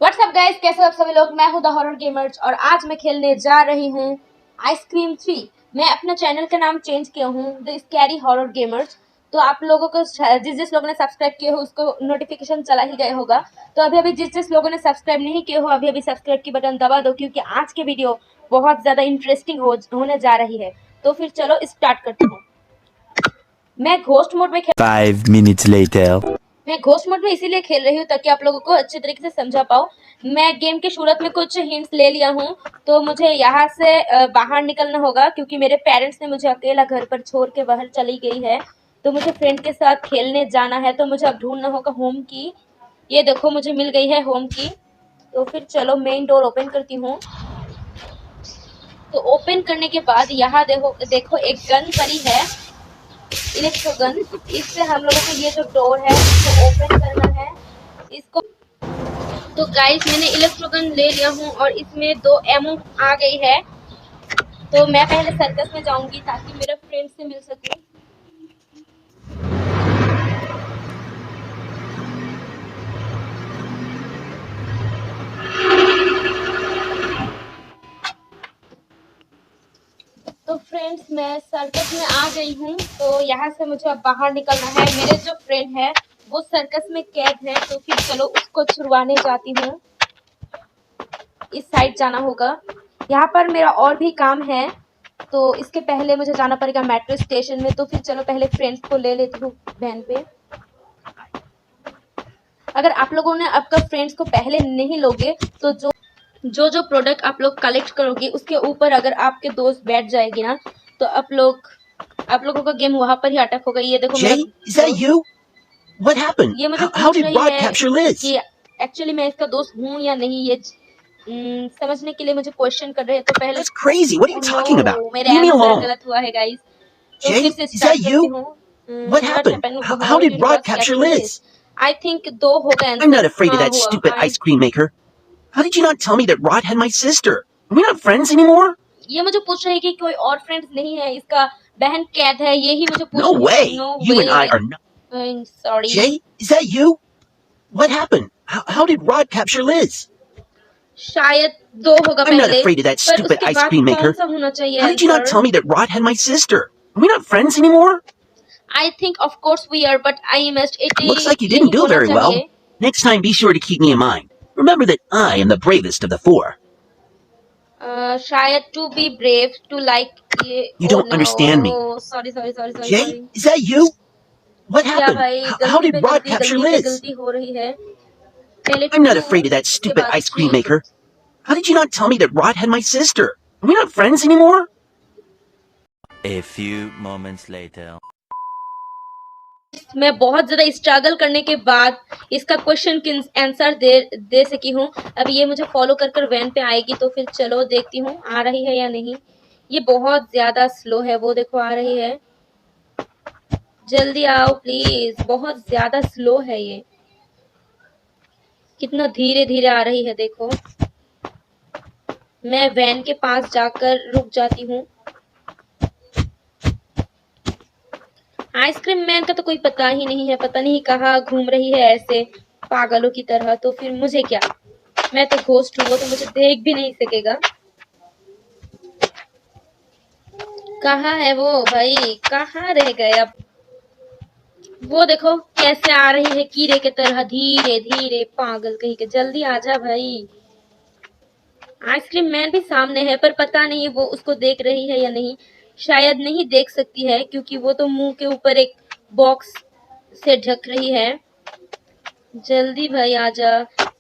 WhatsApp guys, कैसे हो आप सभी लोग। मैं हूं द हॉरर गेमर्स और आज मैं खेलने जा रही हूं आइसक्रीम 3। मैं अपना चैनल का नाम चेंज किया हूं द स्कैरी हॉरर गेमर्स। तो आप लोगों को जिस लोगों ने सब्सक्राइब किए हो उसको नोटिफिकेशन चला ही गया होगा। तो अभी जिस लोगों ने सब्सक्राइब नहीं किए हो अभी सब्सक्राइब की बटन दबा दो, क्योंकि आज के वीडियो बहुत ज्यादा इंटरेस्टिंग होने जा रही है। तो फिर चलो स्टार्ट करती हूँ। मैं घोस्ट मोड में 5 minutes later. मैं घोस्ट मोड में इसीलिए खेल रही हूँ ताकि आप लोगों को अच्छे तरीके से समझा पाऊँ। मैं गेम की शुरुआत में कुछ हिंट्स ले लिया हूँ। तो मुझे यहाँ से बाहर निकलना होगा, क्योंकि मेरे पेरेंट्स ने मुझे अकेला घर पर छोड़ के बाहर चली गई है। तो मुझे फ्रेंड के साथ खेलने जाना है। तो मुझे अब ढूंढना होगा होम की। ये देखो मुझे मिल गई है होम की। तो फिर चलो मेन डोर ओपन करती हूँ। तो ओपन करने के बाद यहाँ देखो एक गन पड़ी है, इलेक्ट्रो गन। इससे हम लोगों को ये जो डोर है इसको ओपन करना है इसको। तो गाइस मैंने इलेक्ट्रो गन ले लिया हूँ और इसमें 2 एमो आ गई है। तो मैं पहले सर्कस में जाऊंगी ताकि मेरे फ्रेंड से मिल सकूं। तो फ्रेंड्स मैं सर्कस में आ गई हूँ। तो यहाँ से मुझे अब बाहर निकलना है। मेरे जो फ्रेंड है वो सर्कस में कैद है। तो फिर चलो उसको छुड़वाने जाती हूँ। इस साइड जाना होगा। यहाँ पर मेरा और भी काम है। तो इसके पहले मुझे जाना पड़ेगा मेट्रो स्टेशन में। तो फिर चलो पहले फ्रेंड्स को ले लेती हूँ वैन पे। अगर आप लोगों ने आपका फ्रेंड्स को पहले नहीं लोगे तो जो प्रोडक्ट आप लोग कलेक्ट करोगे उसके ऊपर अगर आपके दोस्त बैठ जाएगी ना, तो आप लोगों का गेम वहां पर ही अटक होगा। ये देखो Jay, is that you? What happened? ये मुझे How पूछ did रही Rod है capture Liz? कि एक्चुअली मैं इसका दोस्त हूँ या नहीं। ये समझने के लिए मुझे क्वेश्चन कर रहे हैं। तो पहले That's crazy. What are you talking about? मेरे Leave me आंसर alone. गलत हुआ है गाइस। तो Jay, फिर से is स्टार्ट that करती you? हूँ। What happened? How did Rod capture Liz? I think 2 होगा answer. I'm not afraid of हाँ that हुआ। stupid ice cream maker. How did you not tell me that Rod had my sister? Are we not friends anymore? ये मुझे पूछ रही है कि कोई और फ्रेंड्स नहीं है, इसका बहन कैद है, यही मुझे पूछ No रही है। way. No You and I way. are not. Sorry. Jay, is that you? What happened? How did Rod capture Liz? शायद 2 होगा I'm not पहले, afraid of that पर stupid उसके ice बाद cream कौन maker. सा होना चाहिए How did you not answer? tell me that Rod had my sister? Are we not friends anymore? I think of course we are, but I must it Looks like you didn't do very well. Next time, be sure to keep me in mind. Remember that I am the bravest of the 4. शायद to be brave to like ये। You don't understand me. Sorry sorry sorry sorry Jay, sorry. is that you? What क्या happened? भाई, How did Rod capture Liz? गलती हो रही है। पहले I'm not 2, afraid of that उसके stupid बाद ice cream 3। maker. How did you not tell me that Rod had my sister? Are we not friends anymore? A few moments later. मैं बहुत ज्यादा स्ट्रगल करने के बाद इसका क्वेश्चन की आंसर दे सकी हूँ। अब ये मुझे फॉलो कर वैन पे आएगी। तो फिर चलो देखती हूँ आ रही है या नहीं। ये बहुत ज्यादा स्लो है। वो देखो आ रही है। जल्दी आओ प्लीज। बहुत ज्यादा स्लो है ये। कितना धीरे धीरे आ रही है देखो। मैं वैन के पास जाकर रुक जाती हूँ। आइसक्रीम मैन का तो कोई पता ही नहीं है। पता नहीं कहाँ घूम रही है ऐसे पागलों की तरह। तो फिर मुझे क्या, मैं तो घोस्ट हूँ, वो तो मुझे देख भी नहीं सकेगा। कहाँ है वो भाई, कहाँ रह गए अब। वो देखो कैसे आ रही है कीड़े की तरह, धीरे धीरे। पागल कहीं के, जल्दी आजा भाई। आइसक्रीम मैन भी सामने है, पर पता नहीं वो उसको देख रही है या नहीं। शायद नहीं देख सकती है, क्योंकि वो तो मुंह के ऊपर एक बॉक्स से ढक रही है। जल्दी भाई आजा।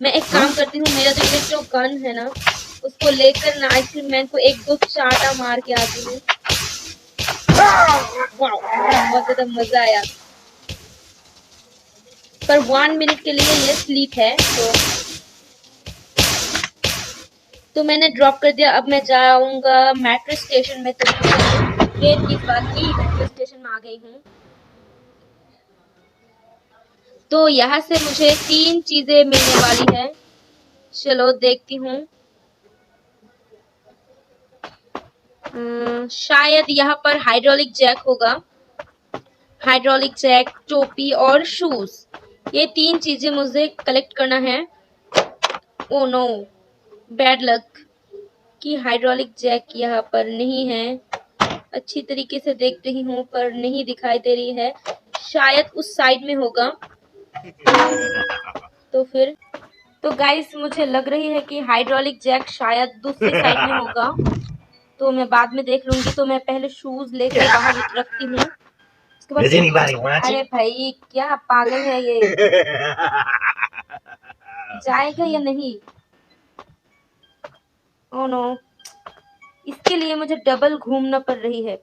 मैं एक काम करती हूँ, मेरा जो इलेक्ट्रो गन है ना उसको लेकर ना आइसक्रीम मैन को 1-2 चाटा मार के आती हूँ। बहुत ज्यादा मजा आया। पर 1 मिनट के लिए ये स्लीप है। तो मैंने ड्रॉप कर दिया। अब मैं जाऊंगा मेट्रो स्टेशन में। तो देर की बात की मेट्रो स्टेशन में आ गई हूँ। तो यहाँ से मुझे 3 चीजें मिलने वाली है। चलो देखती हूँ। शायद यहाँ पर हाइड्रोलिक जैक होगा। हाइड्रोलिक जैक, टोपी और शूज, ये 3 चीजें मुझे कलेक्ट करना है। ओ नो, बैड लक कि हाइड्रोलिक जैक यहाँ पर नहीं है। अच्छी तरीके से देख रही हूँ पर नहीं दिखाई दे रही है, शायद उस साइड में होगा। तो फिर तो गाइस मुझे लग रही है कि हाइड्रोलिक जैक शायद दूसरी साइड में होगा, तो मैं बाद में देख लूंगी। तो मैं पहले शूज लेकर बाहर रखती हूँ, उसके बाद अरे भाई क्या पागल है ये, जाएगा या नहीं? ओ नो, इसके लिए मुझे डबल घूमना पड़ रही है,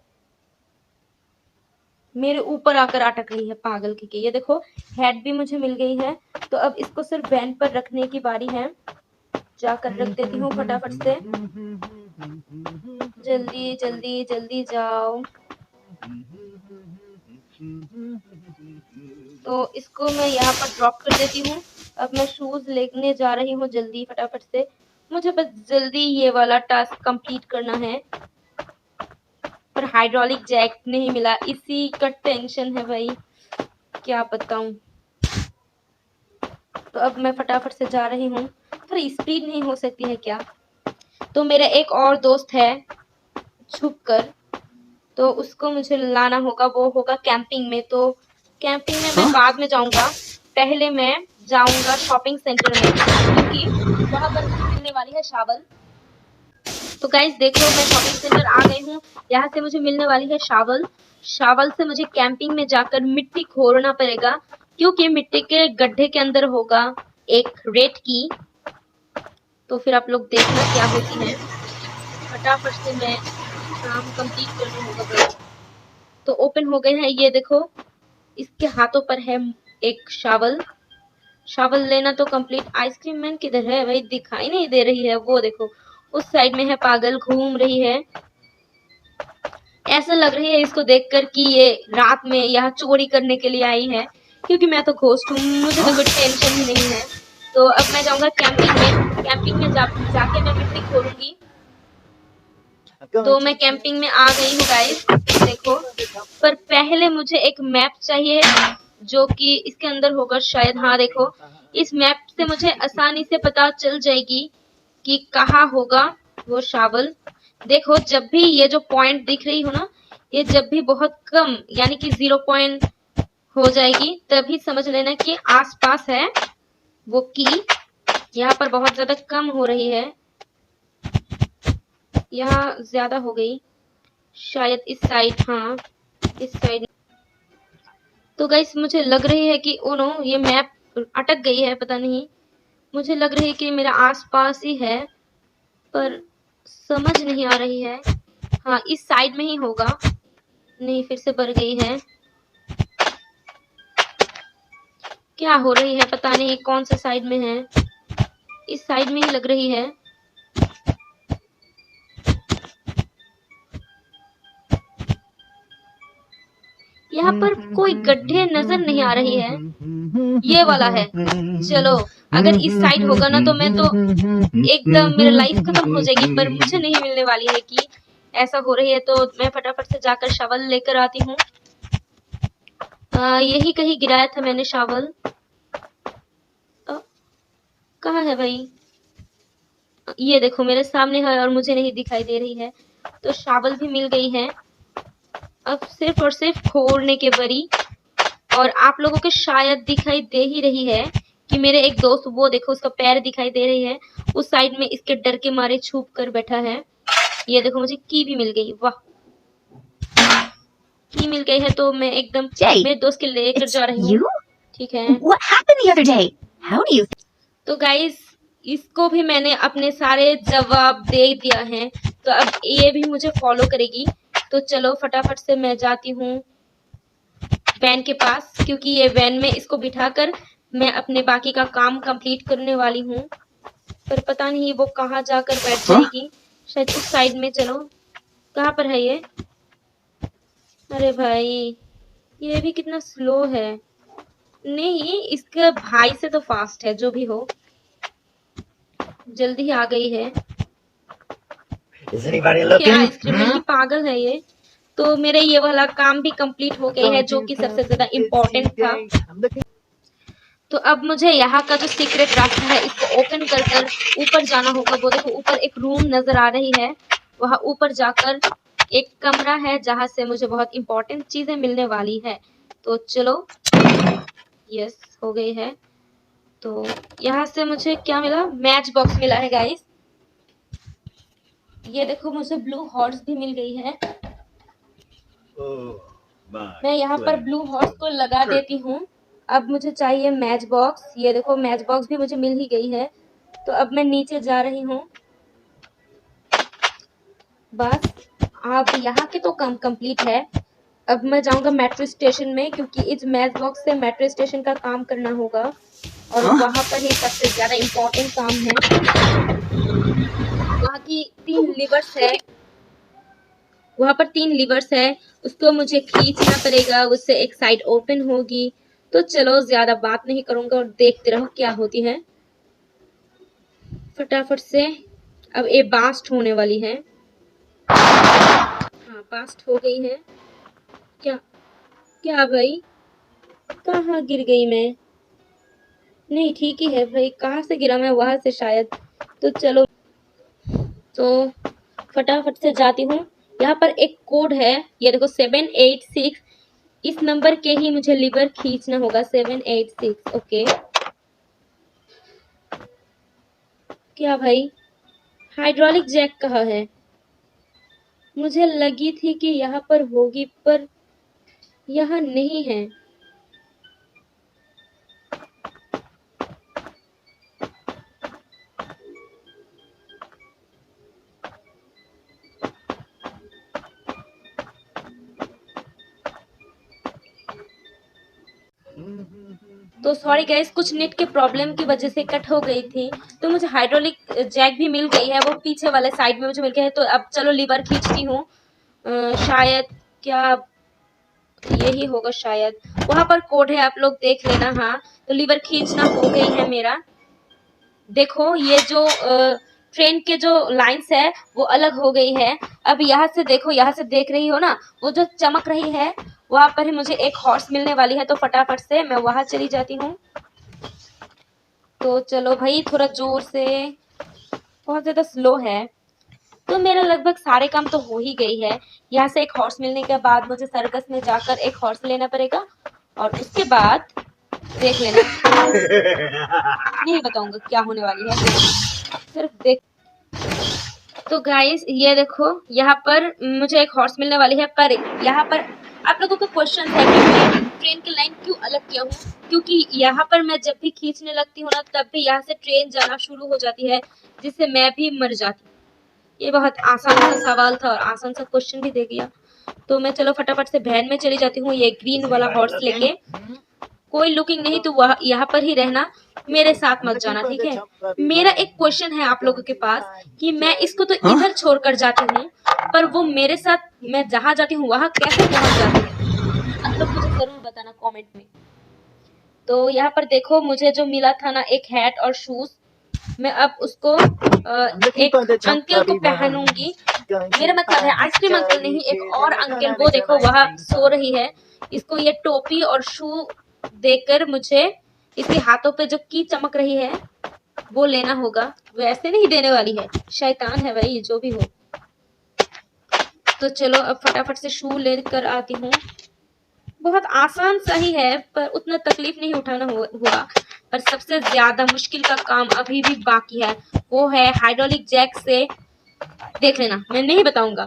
मेरे ऊपर आकर अटक रही है पागल की। ये देखो हेड भी मुझे मिल गई है, तो अब इसको सिर्फ वैन पर रखने की बारी है। जाकर रख देती हूँ फटाफट से, जल्दी जल्दी जल्दी जाओ। तो इसको मैं यहाँ पर ड्रॉप कर देती हूँ। अब मैं शूज लेने जा रही हूँ जल्दी फटाफट से, मुझे बस जल्दी ये वाला टास्क कंप्लीट करना है। पर हाइड्रोलिक जैक नहीं मिला, इसी का टेंशन है भाई, क्या बताऊं। तो अब मैं फटाफट से जा रही हूँ, पर स्पीड नहीं हो सकती है क्या? तो मेरा एक और दोस्त है छुप कर, तो उसको मुझे लाना होगा, वो होगा कैंपिंग में। तो कैंपिंग में मैं बाद में जाऊंगा, पहले मैं जाऊंगा शॉपिंग सेंटर में, क्योंकि वहां पर मिलने वाली है शावल। तो गाइस देखो मैं शॉपिंग सेंटर आ गई हूँ, यहाँ से मुझे मिलने वाली है शावल। शावल से मुझे कैंपिंग में जाकर मिट्टी खोदना पड़ेगा, क्योंकि मिट्टी के गड्ढे के अंदर होगा एक रेड की। तो फिर आप लोग देखना क्या होती है, फटाफट से मैं काम कंप्लीट करना होगा भाई। तो ओपन हो गए हैं, ये देखो इसके हाथों पर है एक शावल। शावल लेना तो कंप्लीट। आइसक्रीम मैन किधर है भाई, दिखाई नहीं दे रही है, वो देखो उस साइड में है, पागल घूम रही है। ऐसा लग रही है इसको देखकर कि ये रात में यहाँ चोरी करने के लिए आई है, क्योंकि मैं तो घोस्ट हूँ, मुझे तो कोई टेंशन ही नहीं है। तो अब मैं जाऊंगा कैंपिंग में, कैंपिंग में जाके मैं मिट्टी खोलूंगी। तो मैं कैंपिंग में आ गई हूँ गाइस, देखो। पर पहले मुझे एक मैप चाहिए, जो कि इसके अंदर होगा शायद। हाँ देखो, इस मैप से मुझे आसानी से पता चल जाएगी कि कहाँ होगा वो शावल। देखो जब भी ये जो पॉइंट दिख रही हो ना, ये जब भी बहुत कम यानी कि 0 पॉइंट हो जाएगी, तभी समझ लेना कि आसपास है वो की। यहाँ पर बहुत ज्यादा कम हो रही है, यहाँ ज्यादा हो गई शायद इस साइड। हाँ इस साइड। तो गाइस मुझे लग रही है कि ओ नो, ये मैप अटक गई है, पता नहीं। मुझे लग रही है कि मेरा आसपास ही है, पर समझ नहीं आ रही है। हाँ इस साइड में ही होगा। नहीं, फिर से बढ़ गई है, क्या हो रही है पता नहीं, कौन से साइड में है। इस साइड में ही लग रही है। यहाँ पर कोई गड्ढे नजर नहीं आ रही है, ये वाला है। चलो अगर इस साइड होगा ना, तो मैं तो एकदम मेरा लाइफ खत्म हो जाएगी। पर मुझे नहीं मिलने वाली है कि ऐसा हो रही है, तो मैं फटाफट से जाकर शावल लेकर आती हूँ। यही कहीं गिराया था मैंने शावल। कहाँ है भाई? ये देखो मेरे सामने है और मुझे नहीं दिखाई दे रही है। तो शावल भी मिल गई है, अब सिर्फ और सिर्फ खोलने के बरी। और आप लोगों को शायद दिखाई दे ही रही है कि मेरे एक दोस्त, वो देखो उसका पैर दिखाई दे रही है, उस साइड में इसके डर के मारे छुप कर बैठा है। ये देखो मुझे की भी मिल गई, वाह की मिल गई है। तो मैं एकदम मेरे दोस्त के लेकर जा रही हूँ, ठीक है। What happened the other day? How do you? तो गाइस इसको भी मैंने अपने सारे जवाब दे दिया है, तो अब ये भी मुझे फॉलो करेगी। तो चलो फटाफट से मैं जाती हूँ वैन के पास, क्योंकि ये वैन में इसको बिठाकर मैं अपने बाकी का काम कंप्लीट करने वाली हूँ। पर पता नहीं वो कहाँ जाकर बैठ जाएगी, शायद उस साइड में। चलो कहाँ पर है ये? अरे भाई ये भी कितना स्लो है। नहीं, इसके भाई से तो फास्ट है, जो भी हो। जल्दी ही आ गई है। आइसक्रीम पागल है ये। तो मेरे ये वाला काम भी कंप्लीट हो गया है, जो कि सबसे ज्यादा इम्पोर्टेंट था। तो अब मुझे यहाँ का जो सीक्रेट रास्ता है इसको ओपन कर कर ऊपर जाना होगा। वो देखो ऊपर एक रूम नजर आ रही है, वहाँ ऊपर जाकर एक कमरा है जहाँ से मुझे बहुत इंपॉर्टेंट चीजें मिलने वाली है। तो चलो, यस हो गई है। तो यहाँ से मुझे क्या मिला, मैच बॉक्स मिला है गाइस। ये देखो मुझे ब्लू हॉर्स भी मिल गई है। मैं यहाँ पर ब्लू हॉर्स को लगा देती हूँ। अब मुझे चाहिए मैच बॉक्स। ये देखो मैच बॉक्स भी मुझे मिल ही गई है। तो अब मैं नीचे जा रही हूँ। बस अब यहाँ के तो काम कंप्लीट है। अब मैं जाऊंगा मेट्रो स्टेशन में, क्योंकि इस मैच बॉक्स से मेट्रो स्टेशन का काम करना होगा और वहाँ पर ही सबसे ज्यादा इम्पोर्टेंट काम है। वहाँ की 3 लिवर्स है, वहाँ पर 3 लिवर्स है, उसको मुझे खींचना पड़ेगा, उससे एक साइड ओपन होगी। तो चलो ज्यादा बात नहीं करूंगा और देखते रहो क्या होती है। फटाफट से अब ये बास्ट होने वाली है। हाँ बास्ट हो गई है। क्या क्या भाई, कहाँ गिर गई मैं? नहीं ठीक ही है भाई, कहाँ से गिरा मैं? वहां से शायद। तो चलो, तो फटाफट से जाती हूँ। यहाँ पर एक कोड है, ये देखो 786। इस नंबर के ही मुझे लीवर खींचना होगा, 786। ओके क्या भाई, हाइड्रोलिक जैक कहाँ है? मुझे लगी थी कि यहाँ पर होगी, पर यहाँ नहीं है। तो सॉरी गाइस, कुछ नेट के प्रॉब्लम की वजह से कट हो गई थी। तो मुझे हाइड्रोलिक जैक भी मिल गई है, वो पीछे वाले साइड में मुझे मिल गया है। तो अब चलो लीवर खींचती हूँ। शायद क्या यही होगा शायद। वहां पर कोड है, आप लोग देख लेना। हाँ तो लीवर खींचना हो गई है मेरा। देखो ये जो ट्रेन के जो लाइंस है वो अलग हो गई है। अब यहाँ से देखो, यहाँ से देख रही हो ना, वो जो चमक रही है वहां पर ही मुझे एक हॉर्स मिलने वाली है। तो फटाफट से मैं वहां चली जाती हूँ। तो चलो भाई, थोड़ा जोर से, बहुत ज्यादा स्लो है। तो मेरा लगभग सारे काम तो हो ही गई है। यहाँ से एक हॉर्स मिलने के बाद मुझे सर्कस में जाकर एक हॉर्स लेना पड़ेगा और उसके बाद देख लेना। नहीं बताऊंगा क्या होने वाली है, सिर्फ देख। तो गाइस ये देखो, यहाँ पर मुझे एक हॉर्स मिलने वाली है। पर यहाँ पर आप लोगों को क्वेश्चन है कि मैं ट्रेन की लाइन क्यों अलग किया हूँ, क्योंकि यहाँ पर मैं जब भी खींचने लगती हूँ ना, तब भी यहाँ से ट्रेन जाना शुरू हो जाती है, जिससे मैं भी मर जाती हूँ। ये बहुत आसान सा सवाल था और आसान सा क्वेश्चन भी दे दिया। तो मैं चलो फटाफट से वैन में चली जाती हूँ, ये ग्रीन वाला हॉर्स लेके। कोई लुकिंग नहीं तो वह यहाँ पर ही रहना, मेरे साथ मत जाना, ठीक है? मेरा एक क्वेश्चन है आप लोगों के पास कि मैं इसको तो इधर छोड़कर जाती हूँ, पर वो मेरे साथ मैं जहाँ जाती हूँ वहाँ कैसे पहुंच जाती है? आप लोग मुझे जरूर बताना कमेंट में। तो यहाँ पर देखो, मुझे जो मिला था ना एक हैट और शूज, मैं अब उसको एक अंकल को पहनूंगी। मेरा मतलब है आइसक्रीम अंकल नहीं, एक और अंकल, वो देखो वहाँ सो रही है। इसको ये टोपी और शू देकर मुझे इसके हाथों पे जो की चमक रही है वो लेना होगा। वैसे नहीं देने वाली है, शैतान है भाई जो भी हो। तो चलो अब फटाफट से शू लेकर आती हूँ। बहुत आसान सही है, पर उतना तकलीफ नहीं उठाना हुआ। पर सबसे ज्यादा मुश्किल का काम अभी भी बाकी है, वो है हाइड्रोलिक जैक से। देख लेना, मैं नहीं बताऊंगा।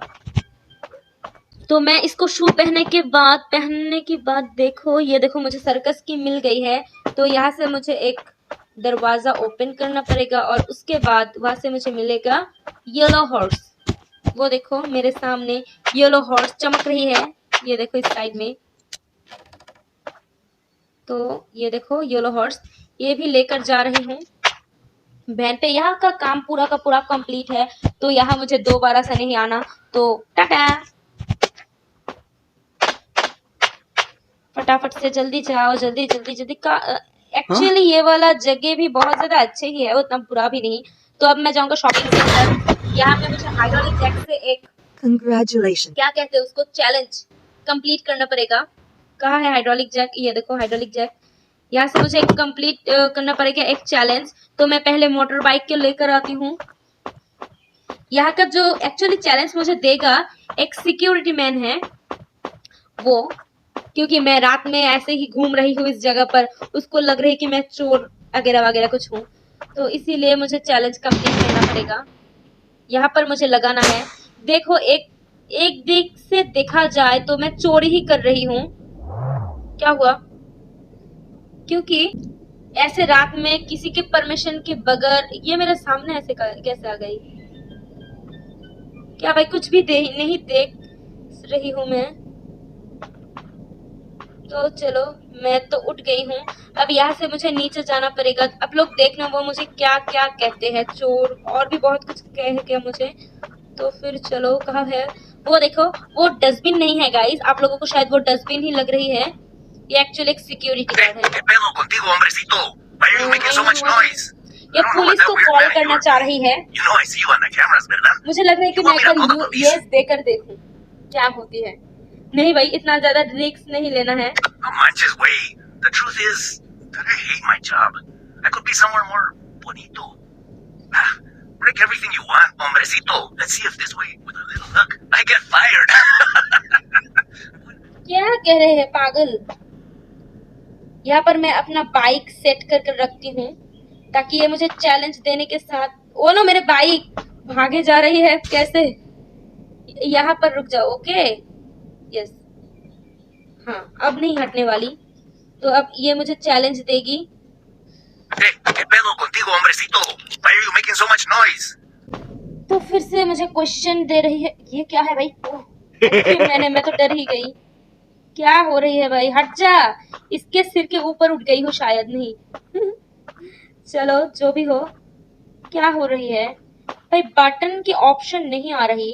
तो मैं इसको शू पहनने के बाद देखो, ये देखो मुझे सर्कस की मिल गई है। तो यहाँ से मुझे एक दरवाजा ओपन करना पड़ेगा और उसके बाद वहां से मुझे मिलेगा येलो हॉर्स। वो देखो मेरे सामने येलो हॉर्स चमक रही है, ये देखो इस साइड में। तो ये देखो येलो हॉर्स, ये भी लेकर जा रही हूँ वैन पे। यहाँ का काम पूरा का पूरा कंप्लीट है, तो यहाँ मुझे दोबारा से नहीं आना। तो टाटा, फटाफट से जल्दी जाओ, जल्दी जल्दी जल्दी का। एक्चुअली ये वाला जगह भी बहुत ज्यादा अच्छे ही है, उतना बुरा भी नहीं। तो अब मैं जाऊंगा शॉपिंग सेंटर। यहाँ पे मुझे हाइड्रोलिक जैक से एक Congratulations. क्या कहते हैं उसको, चैलेंज कंप्लीट करना पड़ेगा। कहाँ है हाइड्रोलिक जैक? ये देखो हाइड्रोलिक जैक, यहाँ से मुझे एक कंप्लीट करना पड़ेगा एक चैलेंज। तो मैं पहले मोटर बाइक के लेकर आती हूँ। यहाँ का जो एक्चुअली चैलेंज मुझे देगा एक सिक्योरिटी मैन है वो, क्योंकि मैं रात में ऐसे ही घूम रही हूँ इस जगह पर, उसको लग रही है कि मैं चोर वगैरह वगैरह कुछ हूँ, तो इसीलिए मुझे चैलेंज कंप्लीट करना पड़ेगा। यहाँ पर मुझे लगाना है। देखो एक दिख से देखा जाए तो मैं चोरी ही कर रही हूँ। क्या हुआ? क्योंकि ऐसे रात में किसी के परमिशन के बगैर ये मेरे सामने ऐसे कैसे आ गई? क्या भाई कुछ भी नहीं देख रही हूँ मैं? तो चलो मैं तो उठ गई हूँ। अब यहाँ से मुझे नीचे जाना पड़ेगा। आप लोग देखना वो मुझे क्या क्या कहते हैं, चोर और भी बहुत कुछ कहे क्या मुझे। तो फिर चलो कहाँ है वो? देखो वो डस्टबिन नहीं है गाइस, आप लोगों को शायद वो डस्टबिन ही लग रही है। ये एक्चुअली एक सिक्योरिटी गार्ड है। ¿Qué pedo contigo, hombrecito? Why are you making so much noise? ये पुलिस को कॉल करना चाह रही है। You know I see you on the cameras, ¿verdad? मुझे लग रहा है कि मैं एक बार यूएस देकर देखूं क्या होती है। नहीं भाई इतना ज्यादा रिस्क नहीं लेना है। No manches, güey. The truth is that I hate my job. I could be somewhere more bonito. Break everything you want, hombrecito. Let's see if this way, with a little luck, I get fired. क्या कह रहे हैं पागल? यहाँ पर मैं अपना bike set कर रखती हूँ ताकि ये मुझे चैलेंज देने के साथ। ओ नो मेरे बाइक भागे जा रही है कैसे? यहाँ पर रुक जाओ। ओके यस, हाँ अब नहीं हटने वाली। तो अब ये मुझे चैलेंज देगी। Hey, ¿qué pedo contigo, hombrecito? Why are you making so much noise? तो फिर से मुझे क्वेश्चन दे रही है। ये क्या है भाई? मैं तो डर ही गई। क्या हो रही है भाई? हट जा। इसके सिर के ऊपर उठ गई हो शायद। नहीं चलो जो भी हो। क्या हो रही है भाई? बटन की ऑप्शन नहीं आ रही।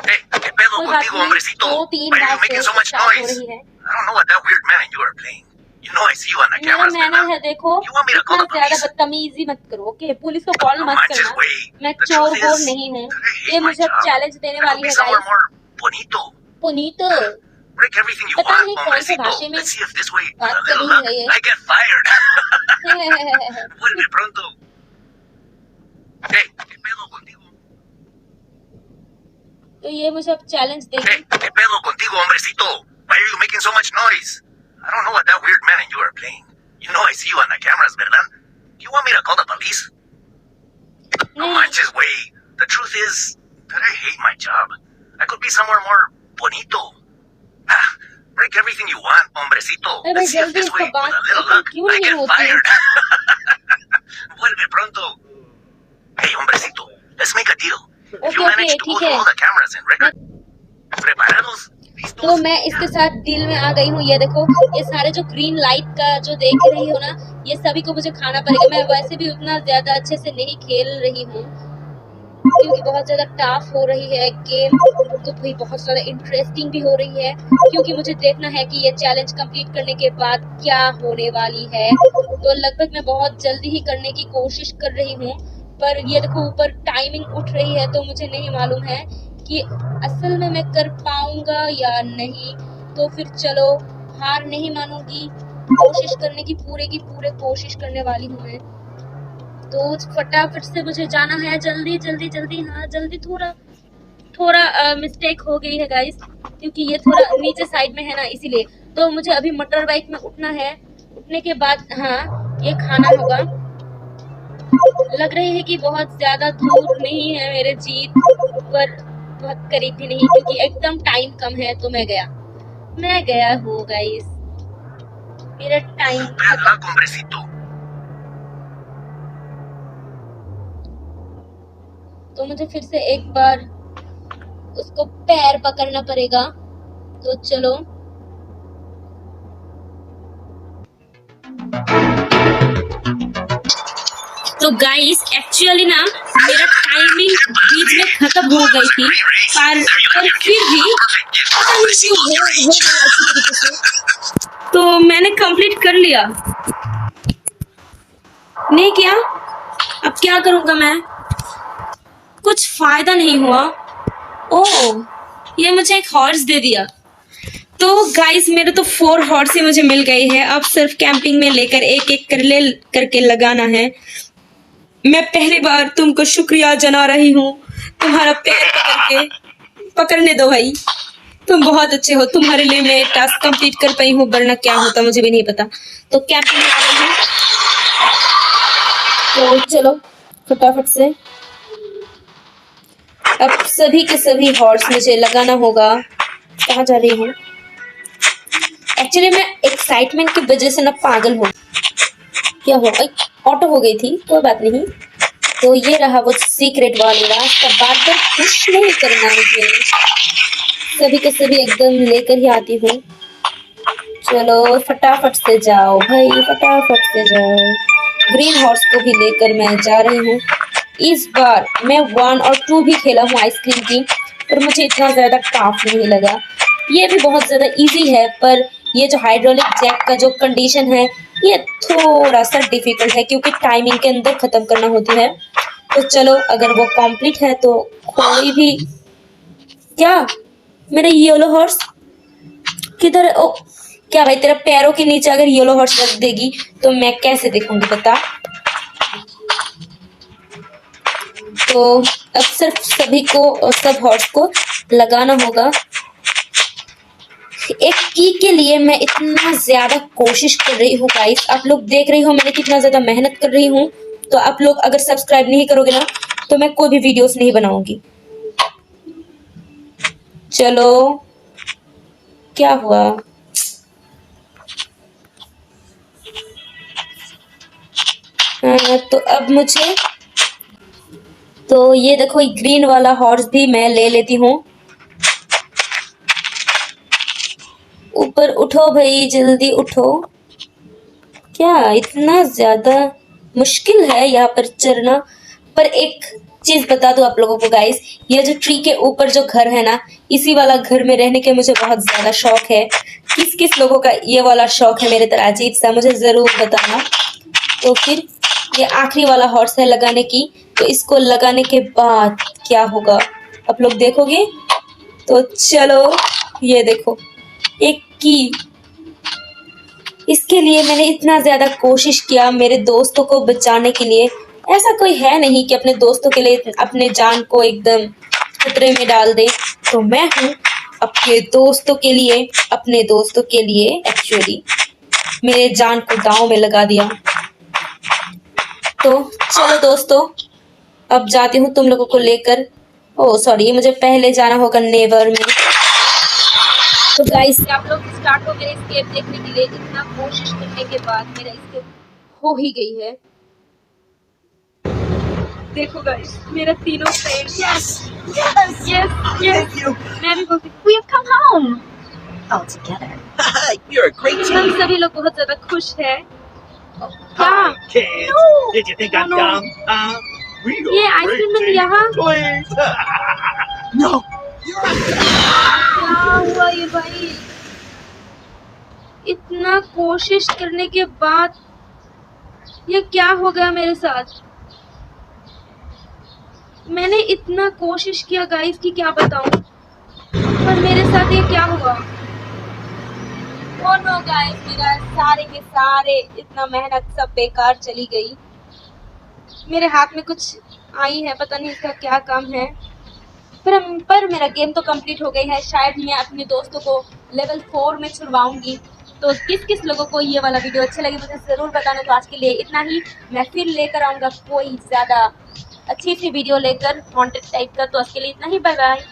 Hey, ¿qué pedo contigo, hombrecito? दो तीन Why are bar you making so से much स्टार्ट हो noise? रही है। I don't know what that weird man you are playing. You know I see you on the मेरा cameras, manner ¿verdad? है देखो। You want me to call इतना the ज्यादा police? बदतमीजी मत करो। ओके पुलिस को कॉल No मत manches, करना। güey. मैं The चोर truth बोर is नहीं हूँ। that I hate ये my मुझे job. चैलेंज देने I could वाली be है somewhere guys. more bonito. Puneet Break everything you पता want, नहीं कौन से hombrecito. भाषा में Let's see if this way, with बात a कर little रही luck, है ये। I get fired. Vuelve pronto. Hey, ¿qué pedo contigo? तो ये मुझे अब चैलेंज देगी। Hey, ¿qué pedo contigo, hombrecito? Why are you making so much noise? I don't know what that weird man you are playing. You know I see you on the cameras, ¿verdad? You want me to call the police? No नहीं manches, güey. The truth is that I hate my job. I could be somewhere more bonito. Break everything you want, hombrecito. अरे Let's see if जल्दी this इसका way, with a बात little luck, क्यों I नहीं get होती? fired. Vuelve pronto. Hey, hombrecito, let's make a deal. If okay you okay manage to go ठीक through है। all the cameras and record, preparados, listos. तो मैं इसके साथ डील में आ गई हूँ। ये देखो ये सारे जो ग्रीन लाइट का जो देख रही हो ना, ये सभी को मुझे खाना पड़ेगा। मैं वैसे भी उतना ज्यादा अच्छे से नहीं खेल रही हूँ क्योंकि बहुत ज्यादा टफ हो रही है गेम। तो भाई बहुत ज्यादा इंटरेस्टिंग भी हो रही है क्योंकि मुझे देखना है कि ये चैलेंज कंप्लीट करने के बाद क्या होने वाली है। तो लगभग मैं बहुत जल्दी ही करने की कोशिश कर रही हूँ, पर ये देखो ऊपर टाइमिंग उठ रही है तो मुझे नहीं मालूम है कि असल में मैं कर पाऊंगा या नहीं। तो फिर चलो हार नहीं मानूंगी, कोशिश करने की पूरे कोशिश करने वाली हूँ मैं। तो फटाफट से मुझे जाना है, जल्दी जल्दी जल्दी। हाँ जल्दी। थोड़ा मिस्टेक हो गई है गाइस क्योंकि ये थोड़ा नीचे साइड में है ना, इसीलिए। तो मुझे अभी मोटर बाइक में उठना है। उठने के बाद हाँ ये खाना होगा। लग रही है कि बहुत ज्यादा दूर नहीं है मेरे जीत, पर बहुत करीब भी नहीं क्योंकि एकदम टाइम कम है। तो मैं गया हूँ गाइस, मेरा टाइम। Bad luck, hombrecito. तो मुझे फिर से एक बार उसको पैर पकड़ना पड़ेगा। तो चलो तो गाइस एक्चुअली ना मेरा टाइमिंग बीच में खत्म हो गई थी, पर फिर भी पता नहीं क्यों हो गया अच्छी तरीके से। तो मैंने कंप्लीट कर लिया। नहीं किया, अब क्या करूँगा मैं? कुछ फायदा नहीं हुआ। ओह ये मुझे एक हॉर्स दे दिया। तो गाइस मेरे तो 4 हॉर्स ही मुझे मिल गई है। अब सिर्फ कैंपिंग में लेकर एक एक करके लगाना है। मैं पहली बार तुमको शुक्रिया जना रही हूँ। तुम्हारा पैर पकड़ने दो भाई। तुम बहुत अच्छे हो। तुम्हारे लिए मैं टास्क कंप्लीट कर पाई हूँ, वरना क्या होता मुझे भी नहीं पता। तो कैंपिंग में आ रही हूँ, तो चलो फटाफट से अब सभी के सभी हॉर्स मुझे लगाना होगा। कहाँ जा रही हूँ? एक्चुअली मैं एक्साइटमेंट की वजह से ना पागल हूँ। क्या हो गई? ऑटो हो गई थी, कोई बात नहीं। तो ये रहा वो सीक्रेट वाला रास्ता। बार बार कुछ नहीं करना मुझे, सभी के सभी एकदम लेकर ही आती हूँ। चलो फटाफट से जाओ भाई, फटाफट से जाओ। ग्रीन हॉर्स को भी लेकर मैं जा रही हूँ। इस बार मैं 1 और 2 भी खेला हूँ आइसक्रीम की, पर मुझे इतना ज़्यादा टफ नहीं लगा। ये भी बहुत ज़्यादा इजी है, पर ये जो हाइड्रोलिक जैक का जो कंडीशन है ये थोड़ा सा डिफिकल्ट है, क्योंकि टाइमिंग के अंदर ख़त्म करना होती है। तो चलो अगर वो कंप्लीट है तो कोई भी। क्या मेरा येलो हॉर्स किधर है? ओ क्या भाई, तेरा पैरों के नीचे अगर येलो हॉर्स रख देगी तो मैं कैसे देखूंगी बता। तो अब सिर्फ सभी को, सब हॉर्स को लगाना होगा। एक की के लिए मैं इतना ज्यादा कोशिश कर रही हूँ गाइस। आप लोग देख रही हो मैंने कितना ज्यादा मेहनत कर रही हूँ। तो आप लोग अगर सब्सक्राइब नहीं करोगे ना तो मैं कोई भी वीडियोस नहीं बनाऊंगी। चलो क्या हुआ? तो अब मुझे, तो ये देखो ग्रीन वाला हॉर्स भी मैं ले लेती हूँ। ऊपर उठो भाई, जल्दी उठो। क्या इतना ज्यादा मुश्किल है यहाँ पर चढ़ना? पर एक चीज बता दूं आप लोगों को गाइस, ये जो ट्री के ऊपर जो घर है ना, इसी वाला घर में रहने के मुझे बहुत ज्यादा शौक है। किस किस लोगों का ये वाला शौक है मेरे तरह अजीब सा, मुझे जरूर बताना। तो फिर ये आखिरी वाला हॉर्स है लगाने की, तो इसको लगाने के बाद क्या होगा आप लोग देखोगे। तो चलो ये देखो एक की। इसके लिए मैंने इतना ज्यादा कोशिश किया मेरे दोस्तों को बचाने के लिए। ऐसा कोई है नहीं कि अपने दोस्तों के लिए अपने जान को एकदम खतरे में डाल दे। तो मैं हूँ अपने दोस्तों के लिए, अपने दोस्तों के लिए एक्चुअली मेरे जान को दांव में लगा दिया। तो चलो दोस्तों अब जाती हूँ तुम लोगों को लेकर। ओह सॉरी, मुझे पहले जाना होगा नेवर में। तो गाइस आप लोग स्टार्ट हो मेरे स्केप देखने के लिए। इतना कोशिश करने के बाद मेरा स्केप हो ही गई है। देखो गाइस मेरा तीनों फ्रेंड्स। यस यस यस मैं भी बोलती we have come home all together. You're a great हम team. सभी लोग बहुत ज्यादा खुश हैं। क्या? Hi, kids. No. Did you think I'm No, no. dumb? We ये are आइसक्रीम great मिल यहाँ? team. Please. No. क्या हुआ ये भाई? इतना कोशिश करने के बाद ये क्या हो गया मेरे साथ? मैंने इतना कोशिश किया गाइस कि क्या बताऊं, पर मेरे साथ ये क्या हुआ? ओह नो गाइस, मेरा सारे के सारे इतना मेहनत सब बेकार चली गई। मेरे हाथ में कुछ आई है, पता नहीं इसका क्या काम है। पर मेरा गेम तो कंप्लीट हो गई है। शायद मैं अपने दोस्तों को लेवल 4 में छुड़वाऊंगी। तो किस किस लोगों को ये वाला वीडियो अच्छे लगे मुझे ज़रूर बताना। तो आज के लिए इतना ही। मैं फिर लेकर आऊँगा कोई ज़्यादा अच्छी सी वीडियो लेकर, वांटेड टाइप का। तो आज के लिए इतना ही, बाय बाय।